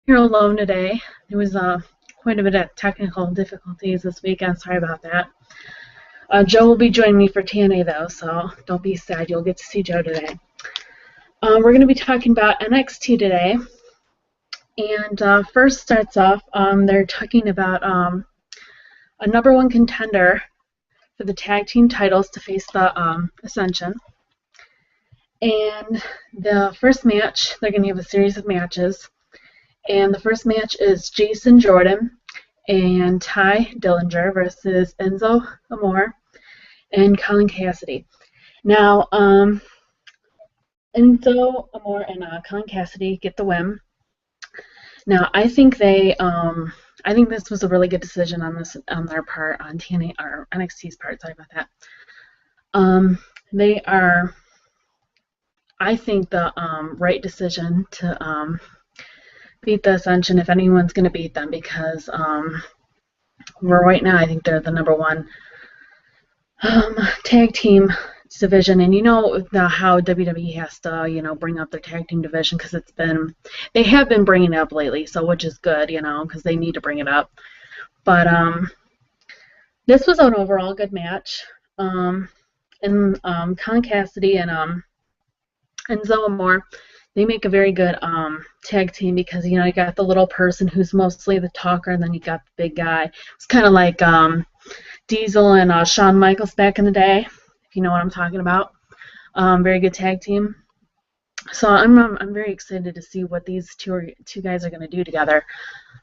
here alone today. There was quite a bit of technical difficulties this weekend. Sorry about that. Joe will be joining me for TNA though, so don't be sad. You'll get to see Joe today. We're going to be talking about NXT today. And first starts off, they're talking about a number one contender for the tag team titles to face the Ascension. And the first match, they're going to have a series of matches. And the first match is Jason Jordan and Ty Dillinger versus Enzo Amore and Colin Cassidy. Now, Enzo Amore and Colin Cassidy get the win. Now, I think I think this was a really good decision on their part, on TNA or NXT's part. Sorry about that. They are, I think, the right decision to beat the Ascension if anyone's going to beat them, because right now I think they're the number one tag team division. And you know how WWE has to bring up their tag team division, because they have been bringing it up lately, so which is good, because they need to bring it up. But this was an overall good match. And Colin Cassidy and Enzo Amore, they make a very good tag team, because you got the little person who's mostly the talker, and then you got the big guy. It's kind of like Diesel and Shawn Michaels back in the day, if you know what I'm talking about. Very good tag team. So I'm very excited to see what these two guys are going to do together.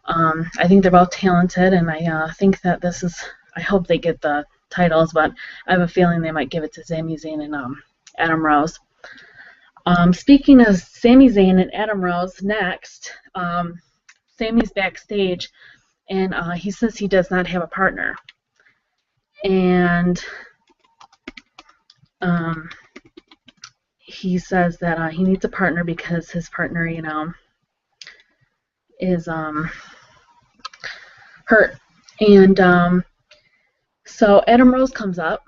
I think they're both talented, and I think that I hope they get the titles, but I have a feeling they might give it to Sami Zayn and Adam Rose. Speaking of Sami Zayn and Adam Rose, next, Sami's backstage, and he says he does not have a partner. And he says that he needs a partner because his partner, is hurt. And so Adam Rose comes up,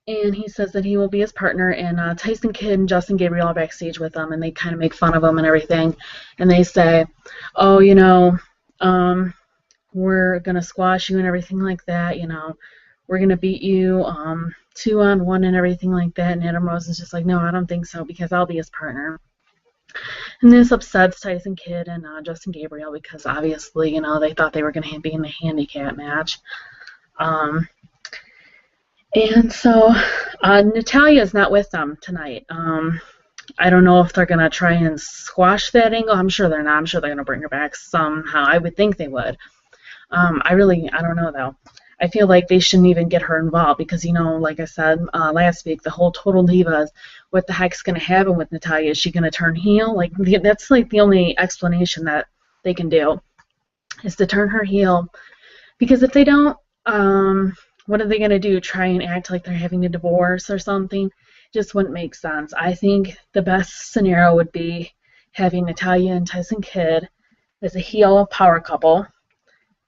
and he says that he will be his partner, and Tyson Kidd and Justin Gabriel are backstage with him, and they kind of make fun of him and everything. And they say, oh, we're going to squash you and everything like that, we're going to beat you 2-on-1 and everything like that. And Adam Rose is just like, no, I don't think so, because I'll be his partner. And this upsets Tyson Kidd and Justin Gabriel, because obviously, they thought they were going to be in the handicap match. And so Natalya is not with them tonight. I don't know if they're going to try and squash that angle. I'm sure they're not. I'm sure they're going to bring her back somehow. I would think they would. I don't know, though. I feel like they shouldn't even get her involved, because, like I said last week, the whole Total Divas, what the heck's going to happen with Natalya? Is she going to turn heel? That's the only explanation that they can do, is to turn her heel. Because if they don't, what are they going to do? Try and act like they're having a divorce or something? Just wouldn't make sense. I think the best scenario would be having Natalya and Tyson Kidd as a heel power couple,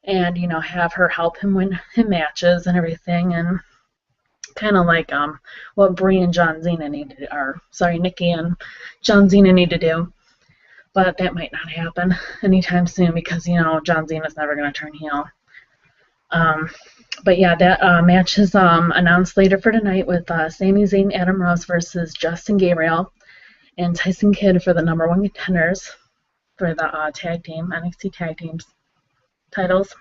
and have her help him win him matches and everything, and kind of like what Brie and John Cena need to do, or sorry, Nikki and John Cena need to do. But that might not happen anytime soon, because John Cena's never going to turn heel. But yeah, that match is announced later for tonight, with Sami Zayn, Adam Rose versus Justin Gabriel and Tyson Kidd for the number one contenders for the tag team, NXT tag teams titles.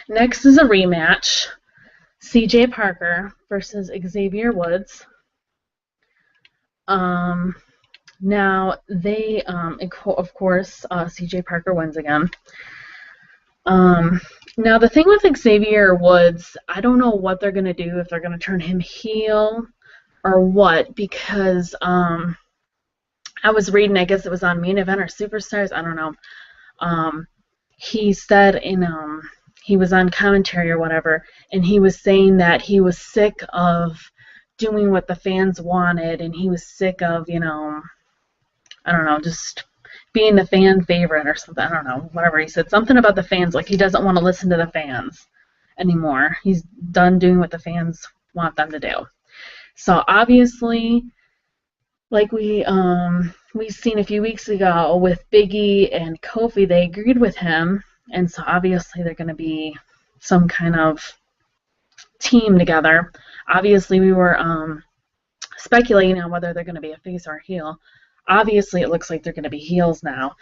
Next is a rematch, CJ Parker versus Xavier Woods. Now they, of course, CJ Parker wins again. Now the thing with Xavier Woods, I don't know what they're going to do, if they're going to turn him heel or what, because I was reading, I guess it was on Main Event or Superstars, I don't know. He said he was on commentary or whatever, and he was saying that he was sick of doing what the fans wanted, and he was sick of, I don't know, just being the fan favorite or something. I don't know, whatever. He said something about the fans, like he doesn't want to listen to the fans anymore. He's done doing what the fans want them to do. So obviously, like we we seen a few weeks ago with Big E and Kofi, they agreed with him, and so obviously they're going to be some kind of team together. Obviously, we were speculating on whether they're going to be a face or a heel. Obviously, it looks like they're going to be heels now.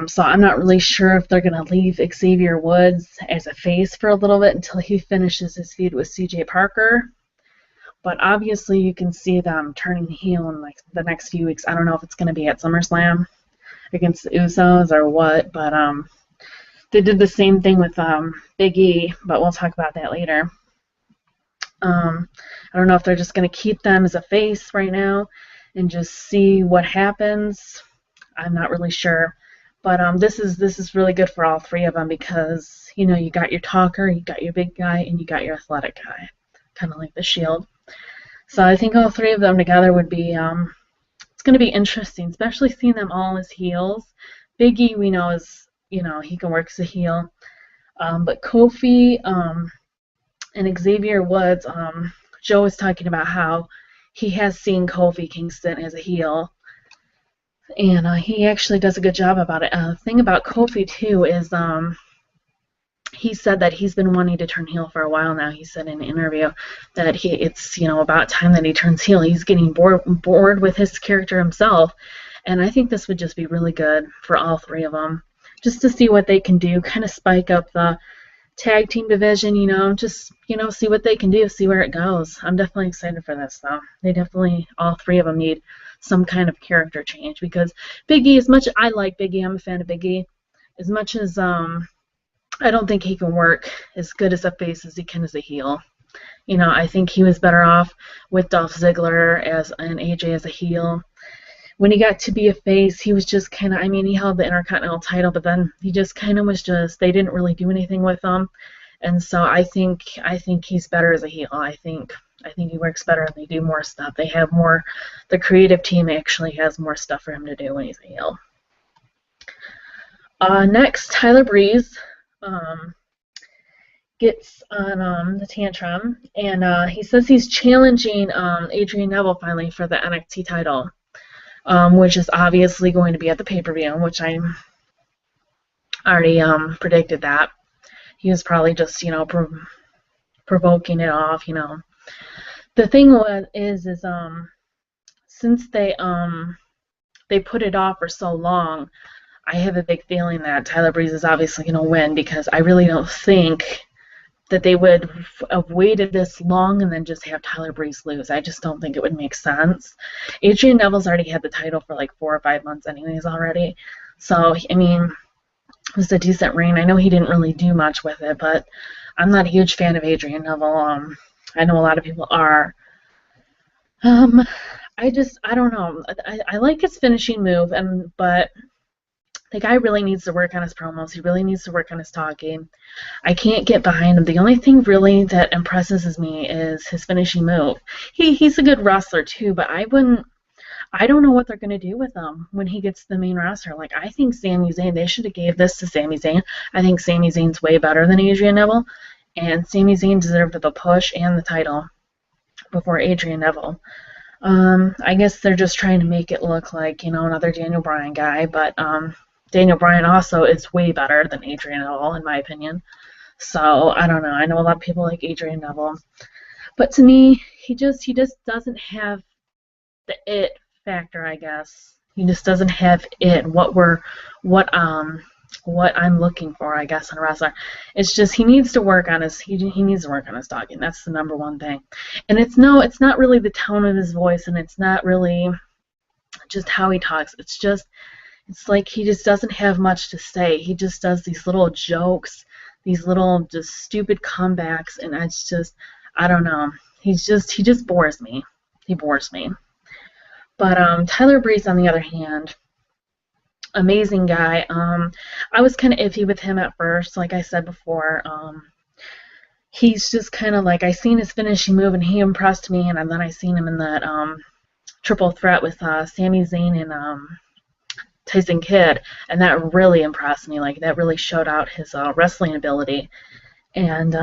So I'm not really sure if they're going to leave Xavier Woods as a face for a little bit until he finishes his feud with CJ Parker. But obviously, you can see them turning heel in like the next few weeks. I don't know if it's going to be at SummerSlam against the Usos or what, but they did the same thing with Big E, but we'll talk about that later. I don't know if they're just going to keep them as a face right now and just see what happens. I'm not really sure. But this is really good for all three of them because, you know, you got your talker, you got your big guy, and you got your athletic guy, kind of like the Shield. So I think all three of them together would be, it's going to be interesting, especially seeing them all as heels. Big E, we know, is, you know, he can work as a heel. But Kofi and Xavier Woods, Joe was talking about how he has seen Kofi Kingston as a heel, and he actually does a good job about it. The thing about Kofi, too, is he said that he's been wanting to turn heel for a while now. He said in an interview that it's, you know, about time that he turns heel. He's getting bored with his character himself, and I think this would just be really good for all three of them, just to see what they can do, kind of spike up the tag team division, you know, just, you know, see what they can do, see where it goes. I'm definitely excited for this, though. They definitely, all three of them need some kind of character change because Big E, as much as I like Big E, I'm a fan of Big E, as much as I don't think he can work as good as a face as he can as a heel. You know, I think he was better off with Dolph Ziggler and AJ as a heel. When he got to be a face, he was just kind of, I mean, he held the Intercontinental title, but then he just kind of was just, they didn't really do anything with him. And so I think he's better as a heel. I think he works better and they do more stuff. They have more, the creative team actually has more stuff for him to do when he's a heel. Next, Tyler Breeze gets on the tantrum, and he says he's challenging Adrian Neville finally for the NXT title. Which is obviously going to be at the pay-per-view, which I already predicted that. He was probably just, you know, provoking it off, you know. The thing is since they put it off for so long, I have a big feeling that Tyler Breeze is obviously going to win because I really don't think that they would have waited this long and then just have Tyler Breeze lose. I just don't think it would make sense. Adrian Neville's already had the title for like 4 or 5 months anyways already. So, I mean, it was a decent reign. I know he didn't really do much with it, but I'm not a huge fan of Adrian Neville. I know a lot of people are. I don't know. I like his finishing move, but the guy really needs to work on his promos. He really needs to work on his talking. I can't get behind him. The only thing really that impresses me is his finishing move. He's a good wrestler too, but I don't know what they're going to do with him when he gets to the main roster. Like, I think Sami Zayn, they should have gave this to Sami Zayn. I think Sami Zayn's way better than Adrian Neville, and Sami Zayn deserved the push and the title before Adrian Neville. I guess they're just trying to make it look like, you know, another Daniel Bryan guy, but Daniel Bryan also is way better than Adrian Neville, in my opinion. So, I don't know. I know a lot of people like Adrian Neville. But to me, he just doesn't have the it factor, I guess. He just doesn't have it. What I'm looking for, I guess, in a wrestler. It's just he needs to work on his talking. That's the number one thing. And it's not really the tone of his voice, and it's not really just how he talks. It's like he just doesn't have much to say. He just does these little jokes, these little just stupid comebacks, and it's just, I don't know. He just bores me. He bores me. But Tyler Breeze, on the other hand, amazing guy. I was kind of iffy with him at first, like I said before. He's just kind of like, I seen his finishing move, and he impressed me, and then I seen him in that triple threat with Sami Zayn and Tyson Kidd, and that really impressed me. Like, that really showed out his wrestling ability. And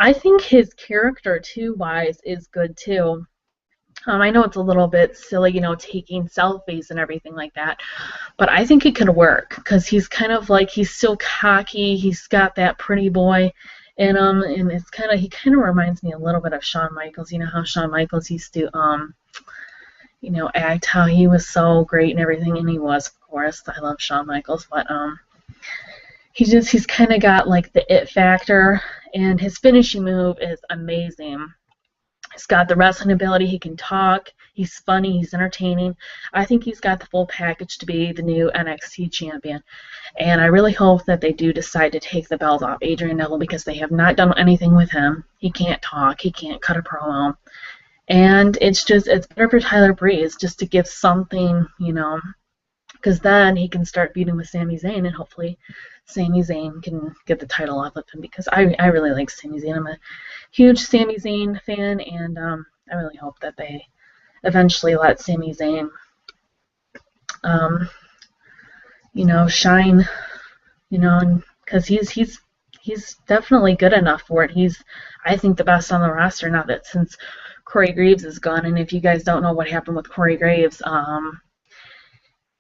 I think his character, too, wise, is good, too. I know it's a little bit silly, you know, taking selfies and everything like that, but I think it could work because he's kind of like, he's still cocky. He's got that pretty boy and it's kind of, he kind of reminds me a little bit of Shawn Michaels. You know how Shawn Michaels used to you know, act how he was so great and everything, and he was, of course. I love Shawn Michaels, but he's kind of got like the it factor, and his finishing move is amazing. He's got the wrestling ability. He can talk. He's funny. He's entertaining. I think he's got the full package to be the new NXT champion. And I really hope that they do decide to take the belt off Adrian Neville because they have not done anything with him. He can't talk. He can't cut a promo. And it's better for Tyler Breeze just to give something, you know, because then he can start feuding with Sami Zayn, and hopefully Sami Zayn can get the title off of him because I really like Sami Zayn. I'm a huge Sami Zayn fan, and I really hope that they eventually let Sami Zayn, you know, shine, you know, because he's definitely good enough for it. He's, I think, the best on the roster now that since Corey Graves is gone. And if you guys don't know what happened with Corey Graves,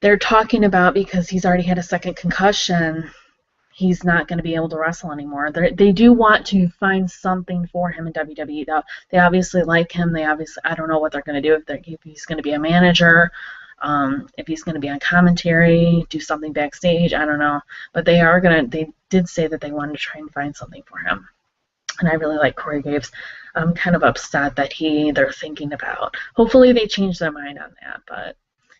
they're talking about because he's already had a second concussion, he's not going to be able to wrestle anymore. They do want to find something for him in WWE, though. They obviously like him. They obviously, I don't know what they're going to do, if he's going to be a manager, if he's going to be on commentary, do something backstage, I don't know. But they did say that they wanted to try and find something for him. And I really like Corey Graves. I'm kind of upset that they're thinking about. Hopefully they change their mind on that, but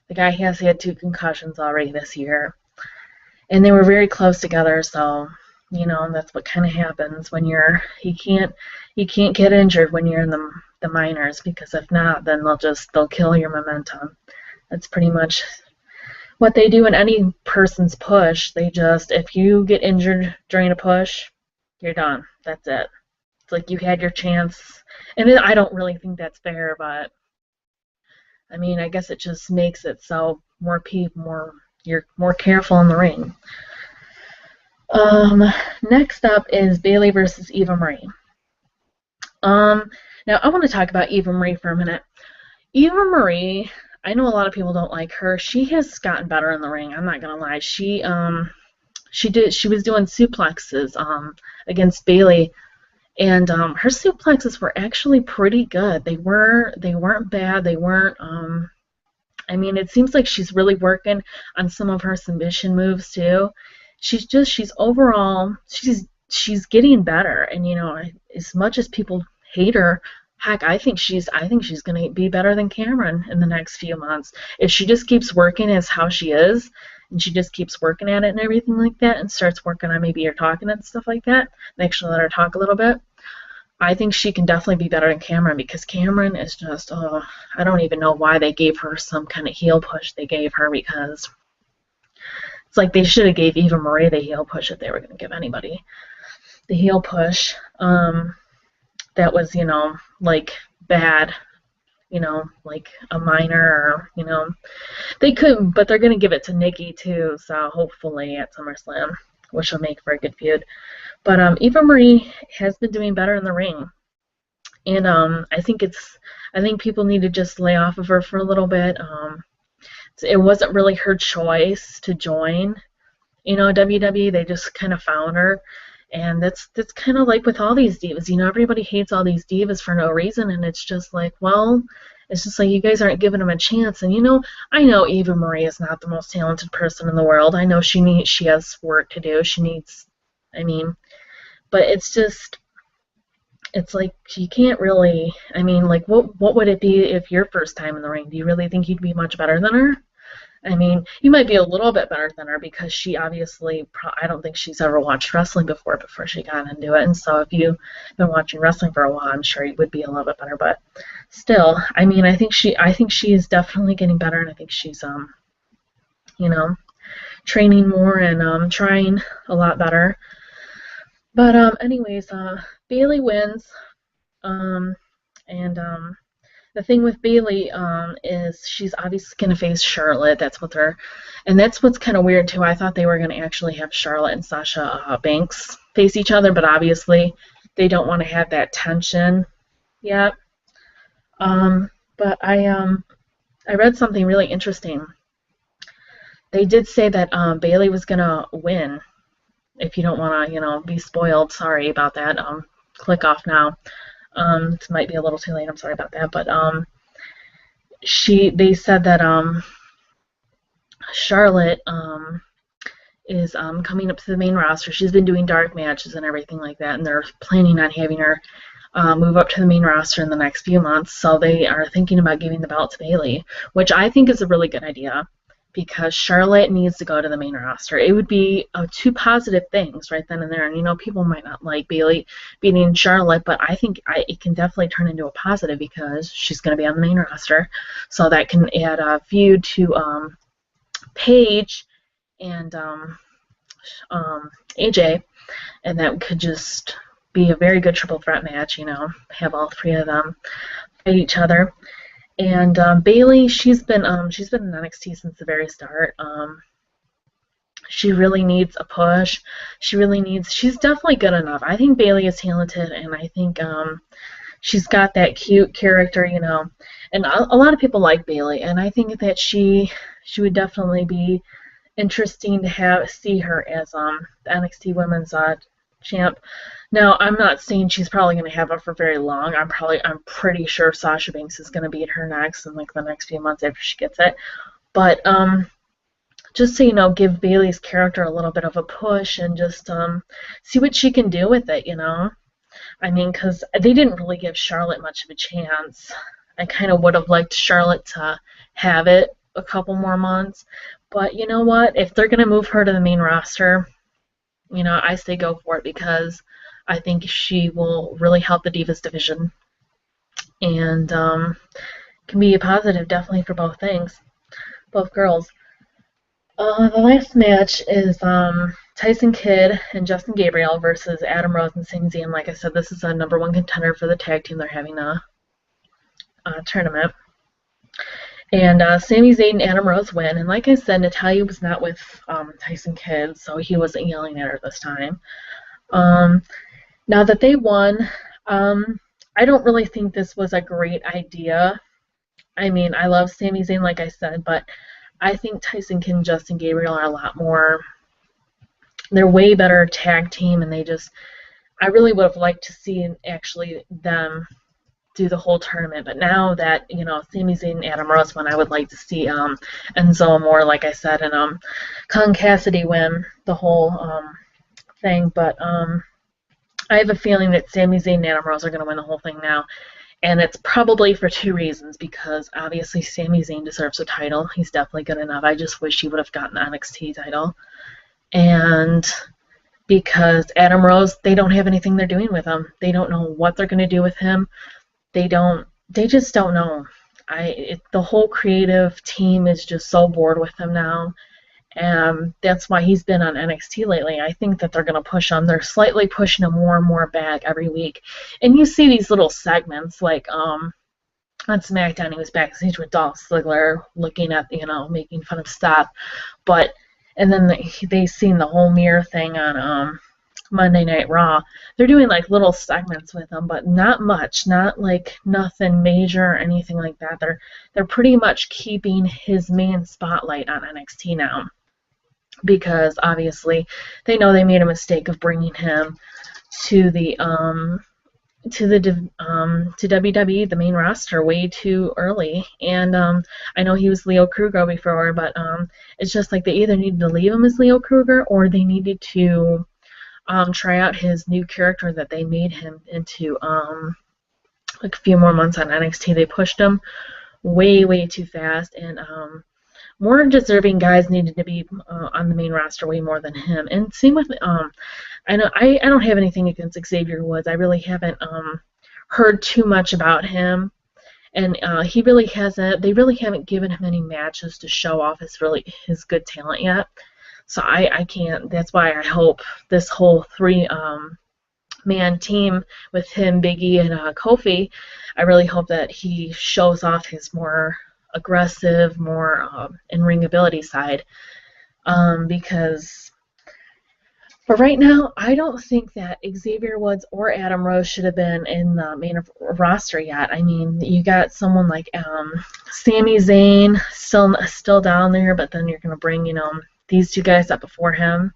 the guy has had 2 concussions already this year, and they were very close together. So, you know, that's what kind of happens when you can't get injured when you're in the minors, because if not, then they'll kill your momentum. That's pretty much what they do in any person's push. If you get injured during a push, you're done. That's it. It's like you had your chance, and I don't really think that's fair, but I mean, I guess it just makes it so you're more careful in the ring. Next up is Bayley versus Eva Marie. Now I want to talk about Eva Marie for a minute. Eva Marie, I know a lot of people don't like her. She has gotten better in the ring. I'm not gonna lie. She was doing suplexes against Bayley, and her suplexes were actually pretty good. They weren't bad. They weren't. I mean, it seems like she's really working on some of her submission moves too. She's getting better, and you know, as much as people hate her, heck, I think she's going to be better than Cameron in the next few months if she just keeps working as how she is. And she just keeps working at it and everything like that, and starts working on maybe her talking and stuff like that, and actually let her talk a little bit. I think she can definitely be better than Cameron, because Cameron is just, I don't even know why they gave her some kind of heel push they gave her, because it's like they should have gave Eva Marie the heel push if they were going to give anybody the heel push. That was, you know, like bad. You know, like a minor, or, you know, they could, but they're going to give it to Nikki too, so hopefully at SummerSlam, which will make for a good feud. But Eva Marie has been doing better in the ring, and I think people need to just lay off of her for a little bit. It wasn't really her choice to join, you know, WWE. They just kind of found her. And that's kind of like with all these divas. You know, everybody hates all these divas for no reason, and it's just like, well, it's just like you guys aren't giving them a chance. And, you know, I know Eva Marie is not the most talented person in the world. I know she has work to do. But it's like you can't really, I mean, like, what would it be if your first time in the ring? Do you really think you'd be much better than her? I mean, you might be a little bit better than her, because she obviously, I don't think she's ever watched wrestling before she got into it. And so if you've been watching wrestling for a while, I'm sure you would be a little bit better. But still, I mean, I think she is definitely getting better, and I think she's, you know, training more and trying a lot better. But anyways, Bayley wins, and the thing with Bayley is she's obviously going to face Charlotte. That's what's kind of weird too. I thought they were going to actually have Charlotte and Sasha Banks face each other, but obviously they don't want to have that tension yet. But I read something really interesting. They did say that Bailey was gonna win. If you don't want to, be spoiled, sorry about that. Click off now. It might be a little too late. I'm sorry about that. But they said that Charlotte is coming up to the main roster. She's been doing dark matches and everything like that, and they're planning on having her move up to the main roster in the next few months. So they are thinking about giving the belt to Bailey, which I think is a really good idea because Charlotte needs to go to the main roster. It would be two positive things right then and there. And, people might not like Bailey beating Charlotte, but I think it can definitely turn into a positive because she's going to be on the main roster. So that can add a feud to Paige and AJ, and that could just be a very good triple threat match, have all three of them fight each other. And Bailey, she's been in NXT since the very start. She really needs a push. She's definitely good enough. I think Bailey is talented, and I think she's got that cute character, and a lot of people like Bailey, and I think that she would definitely be interesting to see her as the NXT Women's champ. Now, I'm not saying she's probably going to have it for very long. I'm pretty sure Sasha Banks is going to beat her next in the next few months after she gets it. But just so give Bailey's character a little bit of a push and just see what she can do with it. I mean, because they didn't really give Charlotte much of a chance. I kind of would have liked Charlotte to have it a couple more months. But you know what? If they're going to move her to the main roster, I say go for it because I think she will really help the Divas division and can be a positive definitely for both things, both girls. The last match is Tyson Kidd and Justin Gabriel versus Adam Rose and Sami Zayn. Like I said, this is a #1 contender for the tag team. They're having a tournament. And Sami Zayn and Adam Rose win. And like I said, Natalya was not with Tyson Kidd, so he wasn't yelling at her this time. Now that they won, I don't really think this was a great idea. I mean, I love Sami Zayn, like I said, but I think Tyson Kidd and Justin Gabriel are a lot more. They're way better tag team, and I really would have liked to see actually them do the whole tournament, but now that Sami Zayn and Adam Rose won, I would like to see Enzo Amore, like I said, and Con Cassidy win the whole thing. But I have a feeling that Sami Zayn and Adam Rose are going to win the whole thing now, and it's probably for two reasons. Because obviously Sami Zayn deserves a title; he's definitely good enough. I just wish he would have gotten the NXT title, and because Adam Rose, they don't have anything they're doing with him. They don't know what they're going to do with him. They just don't know. The whole creative team is just so bored with him now, and that's why he's been on NXT lately. I think that they're going to push him. They're slightly pushing him more and more back every week, and you see these little segments like on SmackDown, he was backstage with Dolph Ziggler, looking at making fun of stuff, and then they seen the whole mirror thing on Monday Night Raw. They're doing like little segments with him, but not much, not like nothing major or anything like that. They're pretty much keeping his main spotlight on NXT now, because obviously they know they made a mistake of bringing him to the to WWE, the main roster, way too early. And I know he was Leo Kruger before, but it's just like they either needed to leave him as Leo Kruger or they needed to try out his new character that they made him into like a few more months on NXT. They pushed him way too fast, and more deserving guys needed to be on the main roster way more than him. And same with I don't have anything against Xavier Woods. I really haven't heard too much about him, and they really haven't given him any matches to show off his good talent yet. So I can't. That's why I hope this whole three-man team with him, Big E, and Kofi, I really hope that he shows off his more aggressive, more in-ring ability side, because But right now, I don't think that Xavier Woods or Adam Rose should have been in the main roster yet. I mean, you got someone like Sami Zayn still down there, but then you're going to bring, these two guys up before him.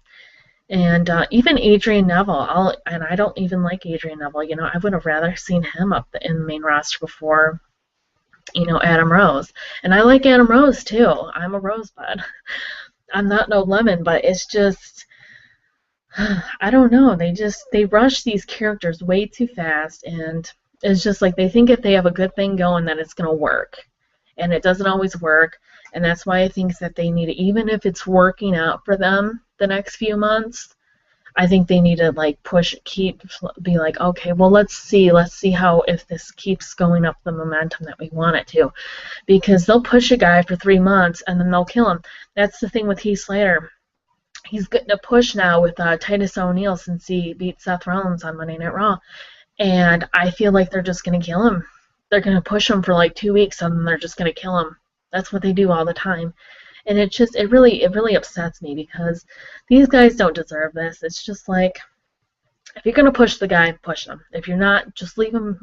And even Adrian Neville, and I don't even like Adrian Neville. I would have rather seen him up in the main roster before, Adam Rose. And I like Adam Rose too. I'm a rosebud. I'm not no lemon, but it's just, I don't know. They rush these characters way too fast, and it's just like they think if they have a good thing going, that it's gonna work, and it doesn't always work. And that's why I think that they need to, even if it's working out for them the next few months, I think they need to like be like, okay, well let's see how, if this keeps going up the momentum that we want it to, because they'll push a guy for 3 months and then they'll kill him. That's the thing with Heath Slater. He's getting a push now with Titus O'Neil since he beat Seth Rollins on Monday Night Raw, and I feel like they're just gonna kill him. They're gonna push him for like 2 weeks and then they're just gonna kill him. That's what they do all the time. And it really upsets me, because these guys don't deserve this. It's just like, if you're gonna push the guy, push him. If you're not, just leave him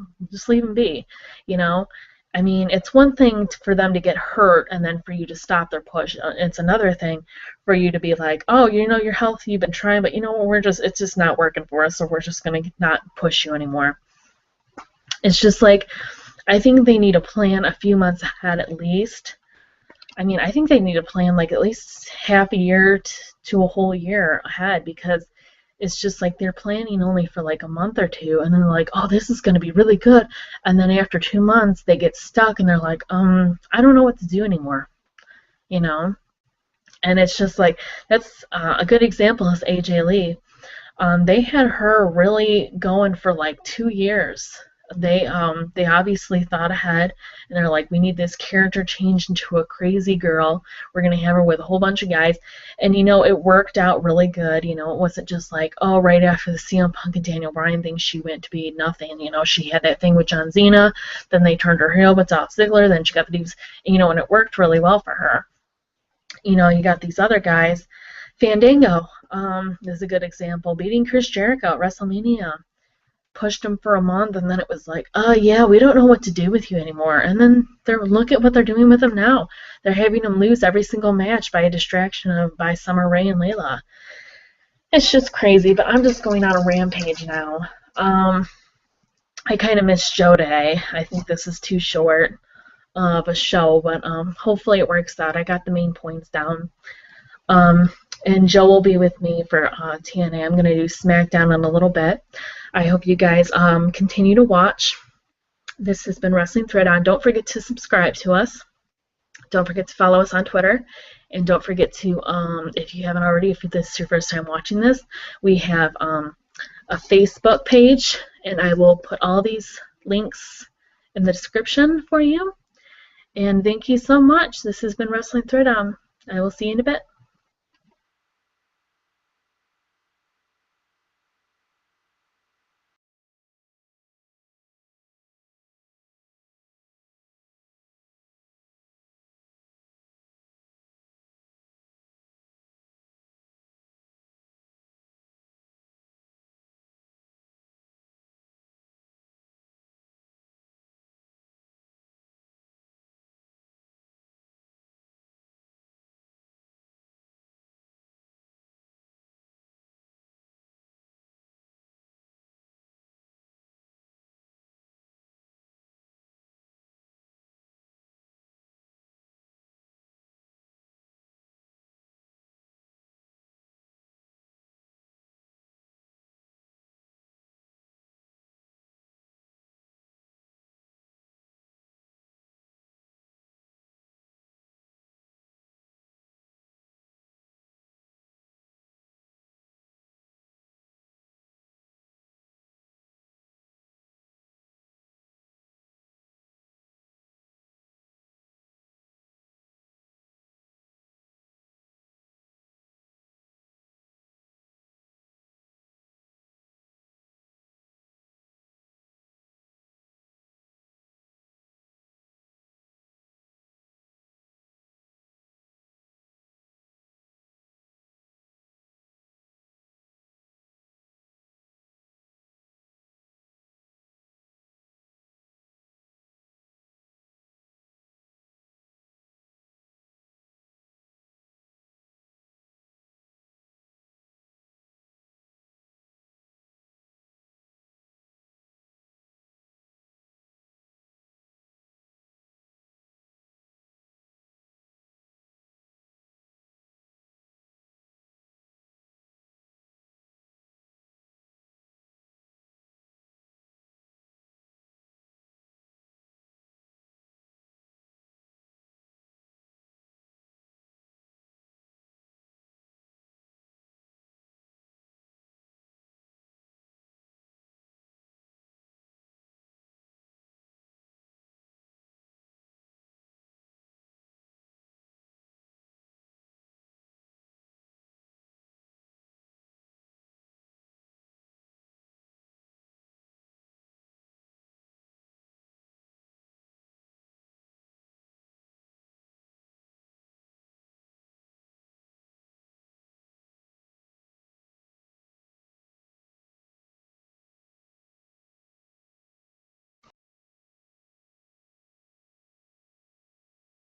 be. I mean, it's one thing for them to get hurt and then for you to stop their push. It's another thing for you to be like, oh, you're healthy, you've been trying, but it's just not working for us, so we're just gonna not push you anymore. It's just like, I think they need to plan a few months ahead at least. I mean, I think they need to plan like at least half a year to a whole year ahead, because it's just like they're planning only for like a month or two, and then they're like, oh, this is going to be really good. And then after 2 months, they get stuck and they're like, I don't know what to do anymore, And it's just like, that's a good example is AJ Lee. They had her really going for like 2 years. They obviously thought ahead, and they're like, we need this character changed into a crazy girl. We're going to have her with a whole bunch of guys. And, it worked out really good. It wasn't just like, oh, right after the CM Punk and Daniel Bryan thing, she went to be nothing. She had that thing with John Cena. Then they turned her heel with Dolph Ziggler. Then she got the Divas, and it worked really well for her. You got these other guys. Fandango is a good example. Beating Chris Jericho at WrestleMania. Pushed him for a month, and then it was like, oh yeah, we don't know what to do with you anymore. And then look at what they're doing with him now. They're having him lose every single match by a distraction by Summer Rae and Layla. It's just crazy, but I'm just going on a rampage now. I kind of missed Joe today. I think this is too short of a show, but hopefully it works out. I got the main points down. And Joe will be with me for TNA. I'm going to do SmackDown in a little bit. I hope you guys continue to watch. This has been Wrestling Thread On. Don't forget to subscribe to us. Don't forget to follow us on Twitter. And don't forget to, if you haven't already, if this is your first time watching this, we have a Facebook page, and I will put all these links in the description for you. And thank you so much. This has been Wrestling Thread On. I will see you in a bit.